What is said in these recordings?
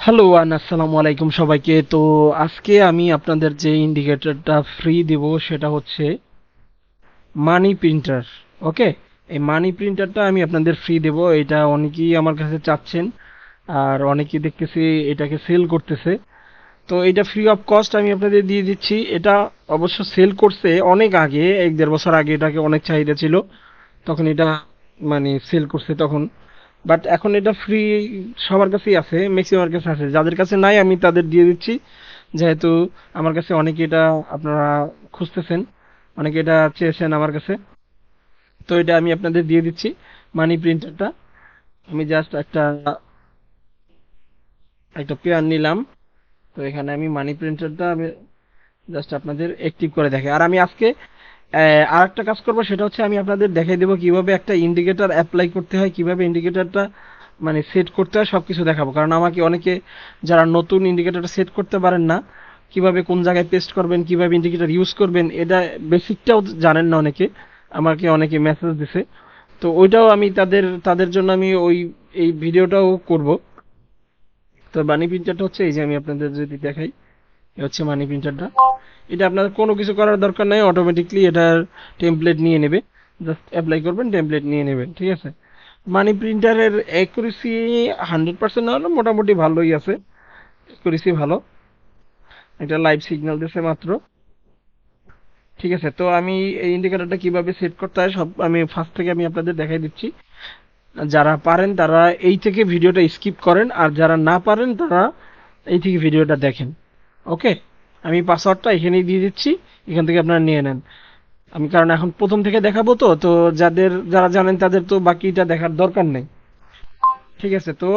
Hello আসসালামু আলাইকুম সবাইকে। তো আজকে আমি আপনাদের যে ইন্ডিকেটরটা ফ্রি দিব সেটা হচ্ছে মানি প্রিন্টার। ওকে, এই মানি প্রিন্টারটা আমি আপনাদের ফ্রি দেব। এটা অনেকেই আমার কাছে চাচ্ছেন আর অনেকেই দেখতেছি এটাকে সেল করতেছে। তো এটা ফ্রি অফ কস্ট আমি আপনাদের দিয়ে দিচ্ছি। এটা অবশ্য সেল করছে অনেক আগে, 1-1.5 বছর আগে এটাকে অনেক চাহিদা ছিল, তখন এটা মানে সেল করছে তখন। বাট এখন এটা ফ্রি সবার কাছেই আছে, ম্যাক্সিমার কাছে আছে। যাদের কাছে নাই আমি তাদের দিয়ে দিচ্ছি, যেহেতু আমার কাছে অনেকে এটা আপনারা খুঁজতেছেন, অনেকে এটা চেয়েছেন আমার কাছে। তো এটা আমি আপনাদের দিয়ে দিচ্ছি মানি প্রিন্টারটা। আমি জাস্ট একটা একটা পেয়ার নিলাম। তো এখানে আমি মানি প্রিন্টারটা আমি জাস্ট আপনাদের অ্যাক্টিভ করে দেখে। আর আমি আজকে আর একটা কাজ করবো, সেটা হচ্ছে আমি আপনাদের দেখাই দেবো কিভাবে একটা ইন্ডিকেটর অ্যাপ্লাই করতে হয়, কিভাবে ইন্ডিকেটরটা মানে সেট করতে হয়, সবকিছু দেখাবো। কারণ আমাকে অনেকে যারা নতুন ইন্ডিকেটরটা সেট করতে পারেন না, কিভাবে কোন জায়গায় পেস্ট করবেন, কিভাবে ইন্ডিকেটর ইউজ করবেন, এটা বেসিকটাও জানেন না অনেকে, আমাকে অনেকে মেসেজ দিছে। তো ওইটাও আমি তাদের জন্য আমি এই ভিডিওটাও করব। তো মানি প্রিন্টারটা হচ্ছে এই যে আমি আপনাদের যদি দেখাই, এ হচ্ছে মানি প্রিন্টারটা। এটা আপনার কোনো কিছু করার দরকার নাই, অটোমেটিকলি এটার টেমপ্লেট নিয়ে নেবে। জাস্ট অ্যাপ্লাই করবেন, টেমপ্লেট নিয়ে নেবেন, ঠিক আছে। মানি প্রিন্টারের অ্যাকুরেসি 100% না হলে মোটামুটি ভালোই আছে, অ্যাকুরেসি ভালো। এটা লাইভ সিগন্যাল দিচ্ছে মাত্র, ঠিক আছে। তো আমি এই ইন্ডিকেটরটা কিভাবে সেট করতে হয় সব আমি ফার্স্ট থেকে আমি আপনাদের দেখাই দিচ্ছি। যারা পারেন তারা এই থেকে ভিডিওটা স্কিপ করেন, আর যারা না পারেন তারা এই থেকে ভিডিওটা দেখেন। ওকে, আমি পাসওয়ার্ডটা এখানেই দিয়ে দিচ্ছি, এখান থেকে আপনারা নিয়ে নেন। আমি কারণ এখন প্রথম থেকে দেখাবো, তো যারা জানেন তাদের তো বাকিটা দেখার দরকার নেই, ঠিক আছে। তো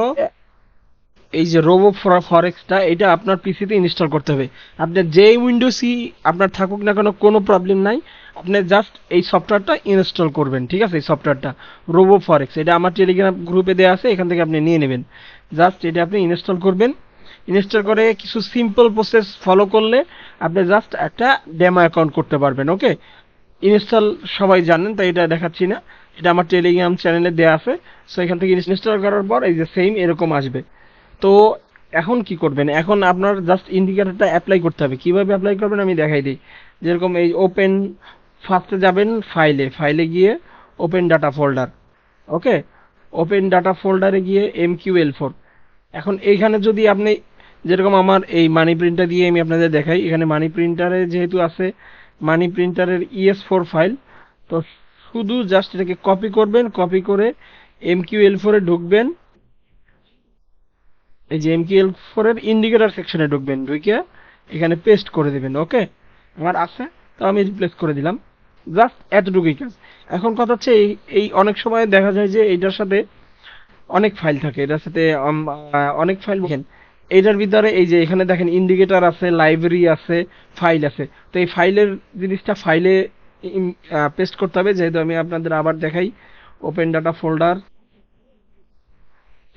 এই যে রোবো ফরেক্সটা এটা আপনার পিসিতে ইনস্টল করতে হবে। আপনার যে উইন্ডোজই আপনার থাকুক না কেন, কোনো প্রবলেম নাই। আপনি জাস্ট এই সফটওয়্যারটা ইনস্টল করবেন, ঠিক আছে। এই সফটওয়্যারটা রোবো ফরেক্স, এটা আমার টেলিগ্রাম গ্রুপে দেওয়া আছে, এখান থেকে আপনি নিয়ে নেবেন। জাস্ট এটা আপনি ইনস্টল করবেন। ইনস্টল করে কিছু সিম্পল প্রসেস ফলো করলে আপনি জাস্ট একটা ডেমো অ্যাকাউন্ট করতে পারবেন। ওকে, ইনস্টল সবাই জানেন তাই এটা দেখাচ্ছি না, এটা আমার টেলিগ্রাম চ্যানেলে দেওয়া আছে। সো এখান থেকে ইনস্টল করার পর এই যে সেম এরকম আসবে। তো এখন কি করবেন, এখন আপনার জাস্ট ইন্ডিকেটরটা অ্যাপ্লাই করতে হবে। কিভাবে অ্যাপ্লাই করবেন আমি দেখাই দিই। যেরকম এই ওপেন, ফার্স্টে যাবেন ফাইলে, ফাইলে গিয়ে ওপেন ডাটা ফোল্ডার। ওকে, ওপেন ডাটা ফোল্ডারে গিয়ে MQL4। এখন এইখানে যদি আপনি, যেরকম আমার এই মানি প্রিন্টার দিয়ে আমি আপনাদের দেখাই, এখানে মানি প্রিন্টারে যেহেতু আছে মানি প্রিন্টারের ES4 ফাইল, তো শুধু জাস্ট এটাকে কপি করবেন, কপি করে MQL4 এ ঢুকবেন। এই যে MQL4 এর ইন্ডিকেটর সেকশনে ঢুকবেন, ঢুকে এখানে পেস্ট করে দিবেন। ওকে, আমার আছে, তো আমি রিপ্লেস করে দিলাম। জাস্ট এতটুকুই কাজ। এখন কথা হচ্ছে এই অনেক সময় দেখা যায় যে এইটার সাথে অনেক ফাইল থাকে, এটার সাথে অনেক ফাইল দেখেন। এইটার ভিতরে এই যে এখানে দেখেন ইন্ডিকেটর আছে, লাইব্রেরি আছে, ফাইল আছে। তো এই ফাইলের জিনিসটা ফাইলে পেস্ট করতে হবে। যেহেতু আমি আপনাদের আবার দেখাই, ওপেন ডাটা ফোল্ডার,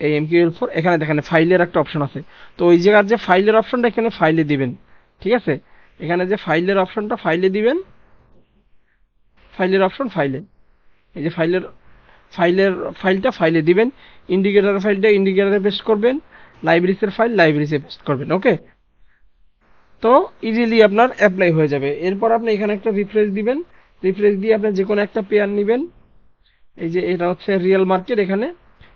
এই MQL4, এখানে দেখেন ফাইলের একটা অপশন আছে। তো ওই জায়গার যে ফাইলের অপশনটা এখানে ফাইলে দিবেন, ঠিক আছে। এখানে যে ফাইলের অপশনটা ফাইলে দিবেন, ফাইলের অপশন ফাইলে, এই যে ফাইলের ফাইলটা ফাইলে দিবেন। ইন্ডিকেটরের ফাইলটা ইন্ডিকেটরে পেস্ট করবেন, লাইব্রেরিসের ফাইল লাইব্রেরিসে পেস্ট করবেন। ওকে, তো ইজিলি আপনার অ্যাপ্লাই হয়ে যাবে। এরপর আপনি এখানে একটা রিফ্রেশ দিবেন, রিফ্রেশ দিয়ে আপনি যে কোনো একটা পেয়ার নেবেন। এই যে এটা হচ্ছে রিয়েল মার্কেট, এখানে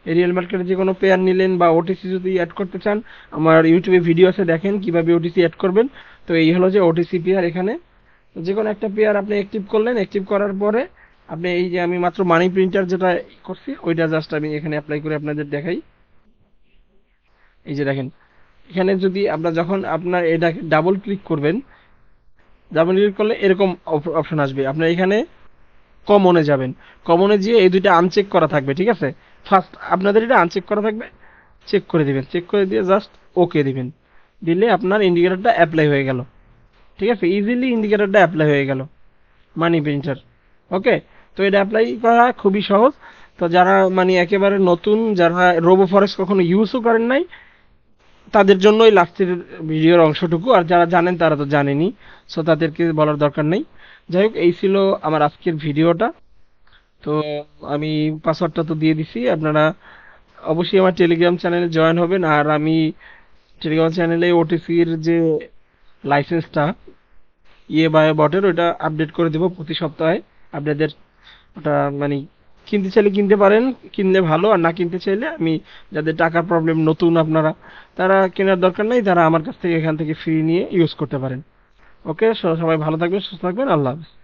এই রিয়েল মার্কেটে যে কোনো পেয়ার নিলেন, বা ওটিসি যদি অ্যাড করতে চান, আমার ইউটিউবে ভিডিও আছে, দেখেন কিভাবে ওটিসি অ্যাড করবেন। তো এই হলো যে ওটিসি পেয়ার। এখানে যে কোনো একটা পেয়ার আপনি অ্যাক্টিভ করলেন, অ্যাক্টিভ করার পরে আপনি এই যে আমি মাত্র মানি প্রিন্টার যেটা করছি ওইটা জাস্ট আমি এখানে অ্যাপ্লাই করে আপনাদের দেখাই। এই যে দেখেন, এখানে যদি আপনার যখন আপনার এটাকে ডাবল ক্লিক করবেন, ডাবল ক্লিক করলে এরকম অপশন আসবে। আপনার এখানে কমনে যাবেন, কমনে গিয়ে এই দুইটা আনচেক করা থাকবে, ঠিক আছে। ফার্স্ট আপনাদের এটা আনচেক করা থাকবে, চেক করে দিবেন, চেক করে দিয়ে জাস্ট ওকে দিবেন। দিলে আপনার ইন্ডিকেটরটা অ্যাপ্লাই হয়ে গেল, ঠিক আছে। ইজিলি ইন্ডিকেটরটা অ্যাপ্লাই হয়ে গেল মানি প্রিন্টার। ওকে, তো এটা অ্যাপ্লাই করা খুবই সহজ। তো যারা মানে একেবারে নতুন, যারা রোবো ফরেক্স কখনো ইউজও করেন নাই, তাদের জন্যই লাস্টের ভিডিওর অংশটুকু। আর যারা জানেন তারা তো জানেনই, সো তাদেরকে বলার দরকার নেই। যাই হোক, এই ছিল আমার আজকের ভিডিওটা। তো আমি পাসওয়ার্ডটা তো দিয়ে দিছি, আপনারা অবশ্যই আমার টেলিগ্রাম চ্যানেলে জয়েন হবেন। আর আমি টেলিগ্রাম চ্যানেলে ওটিসির যে লাইসেন্সটা ইয়ে বাই বটের ওটা আপডেট করে দেবো প্রতি সপ্তাহে। আপনাদের ওটা মানে কিনতে চাইলে কিনতে পারেন, কিনলে ভালো, আর না কিনতে চাইলে আমি, যাদের টাকার প্রবলেম, নতুন আপনারা, তারা কেনার দরকার নেই, তারা আমার কাছ থেকে এখান থেকে ফ্রি নিয়ে ইউজ করতে পারেন। ওকে, সবাই ভালো থাকবেন, সুস্থ থাকবেন, আল্লাহ হাফেজ।